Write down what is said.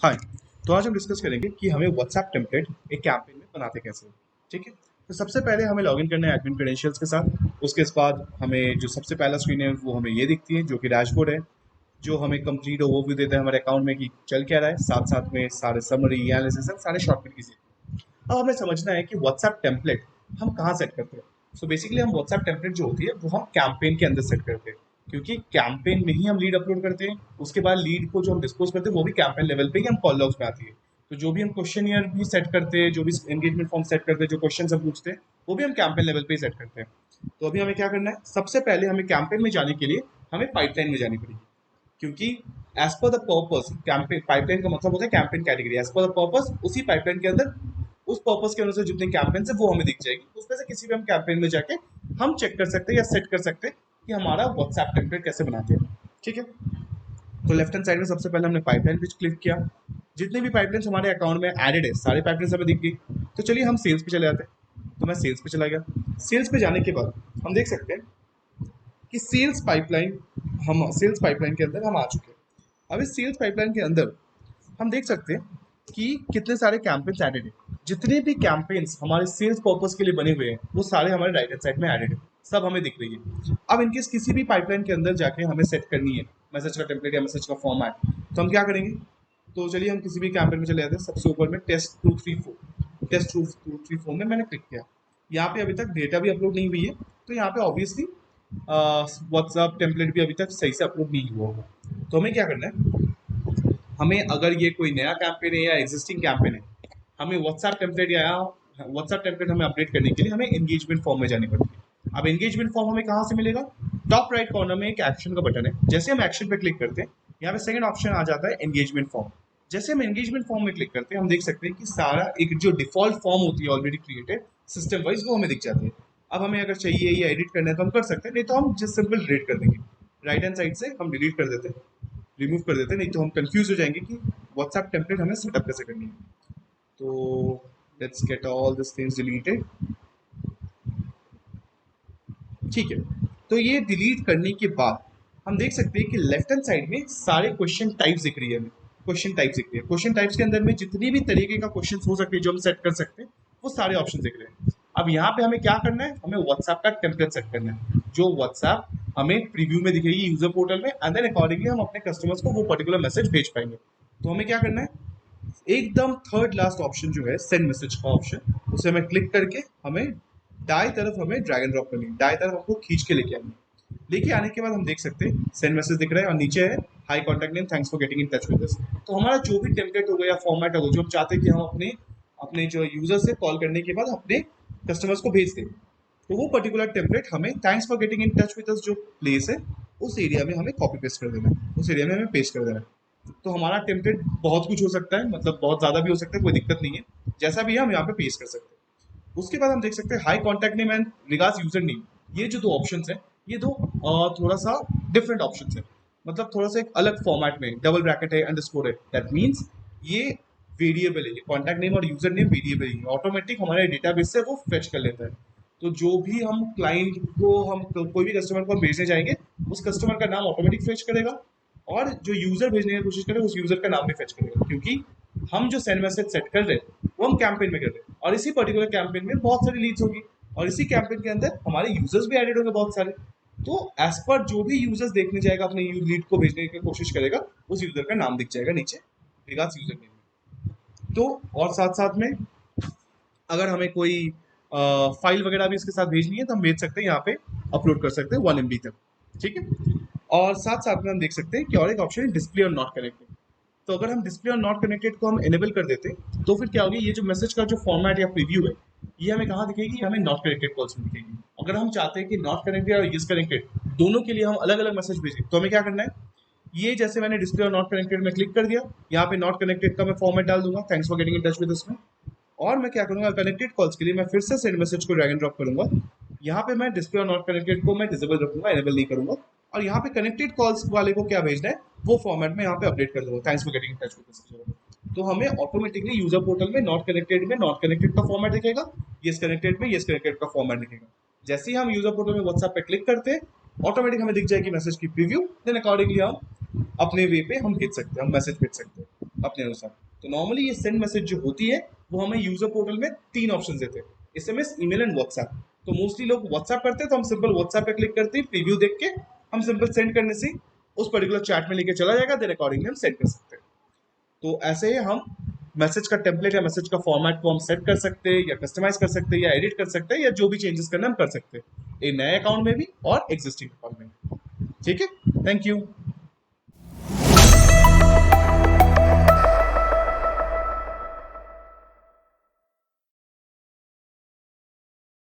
हाय। तो आज हम डिस्कस करेंगे कि हमें व्हाट्सएप टेम्पलेट एक कैंपेन में बनाते कैसे हैं। ठीक है। तो सबसे पहले हमें लॉगिन करना है एडमिन क्रेडेंशियल्स के साथ। उसके बाद हमें जो सबसे पहला स्क्रीन है वो हमें ये दिखती है, जो कि डैशबोर्ड है, जो हमें कंप्लीट ओवरव्यू देता है हमारे अकाउंट में कि चल क्या रहा है, साथ साथ में सारे समरी एनालिसिस सारे शॉर्टकट की। अब हमें समझना है कि व्हाट्सएप टेम्पलेट हम कहाँ सेट करते हैं। सो बेसिकली हम व्हाट्सएप टेम्पलेट जो होती है वो हम कैंपेन के अंदर सेट करते हैं, क्योंकि कैंपेन में ही हम लीड अपलोड करते हैं। उसके बाद लीड को जो हम डिस्पोज करते हैं वो भी कैंपेन लेवल पे ही हम कॉल लॉग्स में आती है। तो जो भी हम क्वेश्चन ईयर भी सेट करते हैं, जो भी एंगेजमेंट फॉर्म सेट करते हैं, जो क्वेश्चन हम पूछते हैं, वो भी हम कैंपेन लेवल पे ही सेट करते हैं। तो अभी हमें क्या करना है, सबसे पहले हमें कैंपेन में जाने के लिए हमें पाइपलाइन में जानी पड़ेगी, क्योंकि as per the purpose campaign, pipeline का मतलब होता है campaign category. As per the purpose उसी पाइपलाइन के अंदर उस पर्पस के अनुसार जितने कैंपेन है वो हमें दिख जाएगी। उसमें से किसी भी हम कैंपेन में जाके हम चेक कर सकते हैं या सेट कर सकते हैं कि हमारा व्हाट्सएप टेम्पलेट कैसे बनाते हैं। ठीक है। तो लेफ्ट हैंड साइड में सबसे पहले हमने पाइपलाइन पे क्लिक किया। जितने भी पाइपलाइन हमारे अकाउंट में एडेड है सारे पाइपलाइन हमें दिख गई। तो चलिए हम सेल्स पे चले जाते हैं। तो मैं सेल्स पे चला गया। सेल्स पे जाने के बाद हम देख सकते हैं कि सेल्स पाइपलाइन के अंदर हम आ चुके हैं। अब इस सेल्स पाइपलाइन के अंदर हम देख सकते हैं कि कितने सारे कैंपेन्स एडेड हैं। जितने भी कैंपेन्स हमारे सेल्स पर्पस के लिए बने हुए हैं वो सारे हमारे राइट हैंड साइड में एडेड है, सब हमें दिख रही है। अब इनकेस किसी भी पाइपलाइन के अंदर जाके हमें सेट करनी है मैसेज का टेम्पलेट या मैसेज का फॉर्मेट, तो हम क्या करेंगे। तो चलिए हम किसी भी कैंपेन में चले जाते हैं। सबसे ऊपर में टेस्ट 234 में मैंने क्लिक किया। यहाँ पे अभी तक डेटा भी अपलोड नहीं हुई है, तो यहाँ पे ऑब्वियसली व्हाट्सएप टेम्पलेट भी अभी तक सही से अपलोड नहीं हुआ होगा। तो हमें क्या करना है, हमें अगर ये कोई नया कैंपेन है या एग्जिस्टिंग कैंपेन है, हमें व्हाट्सएप टेम्पलेट हमें अपडेट करने के लिए हमें एंगेजमेंट फॉर्म में जानी पड़ती है। अब एंगेजमेंट फॉर्म हमें कहाँ से मिलेगा, टॉप राइट कॉर्नर में एक एक्शन का बटन है। जैसे हम एक्शन पे क्लिक करते हैं, यहाँ पे सेकंड ऑप्शन आ जाता है एंगेजमेंट फॉर्म। जैसे हम एंगेजमेंट फॉर्म में क्लिक करते हैं, हम देख सकते हैं कि सारा एक जो डिफॉल्ट फॉर्म होती है ऑलरेडी क्रिएटेड सिस्टम वाइज, वो हमें दिख जाती है। अब हमें अगर चाहिए या एडिट करना है तो हम कर सकते हैं, नहीं तो हम जस्ट सिंपल डिलीट कर देंगे। राइट हैंड साइड से हम डिलीट कर देते हैं, रिमूव कर देते हैं, नहीं तो हम कंफ्यूज हो जाएंगे कि व्हाट्सएप टेम्पलेट हमें सेटअप कैसे करनी है। तो let's get all this things deleted. ठीक है। तो ये डिलीट करने के बाद हम देख सकते हैं कि लेफ्ट हैंड साइड में सारे क्वेश्चन टाइप्स दिख रही है हमें। क्वेश्चन टाइप्स दिख रही है। क्वेश्चन टाइप्स के अंदर में जितनी भी तरीके का क्वेश्चन हो सकते हैं जो हम सेट कर सकते हैं, वो सारे ऑप्शन दिख रहे हैं। अब यहाँ पे हमें क्या करना है, हमें व्हाट्सएप का टेम्पलेट सेट करना है, जो व्हाट्सएप हमें प्रीव्यू में दिखेगी यूजर पोर्टल में, एंड देन अकॉर्डिंगली हम अपने कस्टमर्स को वो पर्टिकुलर मैसेज भेज पाएंगे। तो हमें क्या करना है, एकदम थर्ड लास्ट ऑप्शन जो है सेंड मैसेज का ऑप्शन, उसे हमें क्लिक करके हमें दाएं तरफ हमें ड्रैग एंड ड्रॉप करनी है, दाएं तरफ हमको खींच के लेके आनी है। लेके आने के बाद हम देख सकते हैं सेंड मैसेज दिख रहा है और नीचे है high contact name, thanks for getting in touch with us. तो हमारा जो भी टेम्पलेट होगा या फॉर्मेट होगा जो हम चाहते हैं कि हम अपने अपने जो यूजर से कॉल करने के बाद अपने कस्टमर्स को भेज दें, तो वो पर्टिकुलर टेम्पलेट हमें thanks for getting in touch with us जो प्लेस है उस एरिया में हमें कॉपी पेस्ट कर देना है, उस एरिया में हमें पेस्ट कर देना है। तो हमारा टेम्पलेट बहुत कुछ हो सकता है, मतलब बहुत ज़्यादा भी हो सकता है, कोई दिक्कत नहीं है। जैसा भी है हम यहाँ पे पेस्ट कर सकते हैं। उसके बाद हम देख सकते हैं high contact name and regards user name. ये जो दो ऑप्शंस हैं, ये दो थोड़ा सा डिफरेंट ऑप्शंस हैं, मतलब थोड़ा सा एक अलग फॉर्मेट में डबल ब्रैकेट है, अंडरस्कोर है। दैट मीन्स ये वेरिएबल है, ये कॉन्टैक्ट नेम और यूजर नेम वेरिएबल है, ऑटोमेटिक हमारे डेटाबेस से वो फेच कर लेता है। तो जो भी हम क्लाइंट को हम कोई भी कस्टमर को हम भेजने जाएंगे, उस कस्टमर का नाम ऑटोमेटिक फेच करेगा, और जो यूजर भेजने की कोशिश करे उस यूजर का नाम भी फेच करेगा, क्योंकि हम जो सेंड मैसेज सेट कर रहे हैं वो हम कैंपेन में कर रहे हैं, और इसी पर्टिकुलर कैंपेन में बहुत सारी लीड्स होगी, और इसी कैंपेन के अंदर हमारे यूजर्स भी एडेड होंगे बहुत सारे। तो एज पर जो भी यूजर्स देखने जाएगा अपने लीड को भेजने की कोशिश करेगा, उस यूजर का नाम दिख जाएगा नीचे रिगार्ड्स यूजर नेम में। तो और साथ साथ में अगर हमें कोई फाइल वगैरह भी इसके साथ भेजनी है तो हम भेज सकते हैं, यहाँ पे अपलोड कर सकते हैं 1 MB तक। ठीक है। और साथ साथ में हम देख सकते हैं कि और एक ऑप्शन है डिस्प्ले और नॉट कनेक्टेड। तो अगर हम डिस्प्ले और नॉट कनेक्टेड को हम एनेबल कर देते हैं तो फिर क्या होगी, ये जो मैसेज का जो फॉर्मेट या प्रीव्यू है ये हमें कहाँ दिखेगी, हमें नॉट कनेक्टेड कॉल्स में दिखेगी। अगर हम चाहते हैं कि नॉट कनेक्टेड और यस कनेक्टेड दोनों के लिए हम अलग अलग मैसेज भेजें, तो हमें क्या करना है, ये जैसे मैंने डिस्प्ले और नॉट कनेक्टेड में क्लिक कर दिया, यहाँ पे नॉट कनेक्टेड का मैं फॉर्मेट डाल दूंगा, thanks for getting in touch with us में। और मैं क्या करूंगा, कनेक्टेड कॉल्स के लिए मैं फिर से सेंड मैसेज को ड्रैग एंड ड्रॉप करूंगा। यहाँ पे मैं डिस्प्ले और नॉट कनेक्टेड को मैं डिसेबल रखूंगा, एनेबल नहीं करूंगा। और यहाँ पे कनेक्टेड कॉल्स वाले को क्या भेजना है वो फॉर्मेट में यहाँ पे अपडेट कर दूंगा, thanks for getting in touch with us. तो हमें ऑटोमेटिकली यूजर पोर्टल में नॉट कनेक्टेड का फॉर्मेट दिखेगा, येस कनेक्टेड का फॉर्मेट दिखेगा। जैसे ही हम यूजर पोर्टल में व्हाट्सएप पे क्लिक करते हैं, ऑटोमेटिक हमें दिख जाएगी मैसेज की प्रीव्यू, देन अकॉर्डिंगली हम अपने वे पे हम भेज सकते हैं, हम मैसेज भेज सकते हैं। अपने अनुसार। तो नॉर्मली ये सेंड मैसेज जो होती है वो हमें यूजर पोर्टल में 3 ऑप्शन देते हैं, एसएमएस, ईमेल एंड व्हाट्सएप। तो मोस्टली लोग व्हाट्सएप करते हैं, तो हम सिंपल व्हाट्सएप पे क्लिक करते हैं, प्रीव्यू देख के हम सिंपल सेंड करने से उस पर्टिकुलर चैट में लेके चला जाएगा, देन अकॉर्डिंगली हम सेंड कर सकते हैं। तो ऐसे ही हम मैसेज का टेम्पलेट या मैसेज का फॉर्मेट को हम सेट कर सकते हैं या कस्टमाइज कर सकते हैं या एडिट कर सकते हैं या जो भी चेंजेस करना हम कर सकते हैं, एक नए अकाउंट में भी और एग्जिस्टिंग अकाउंट में भी। ठीक है, थैंक यू।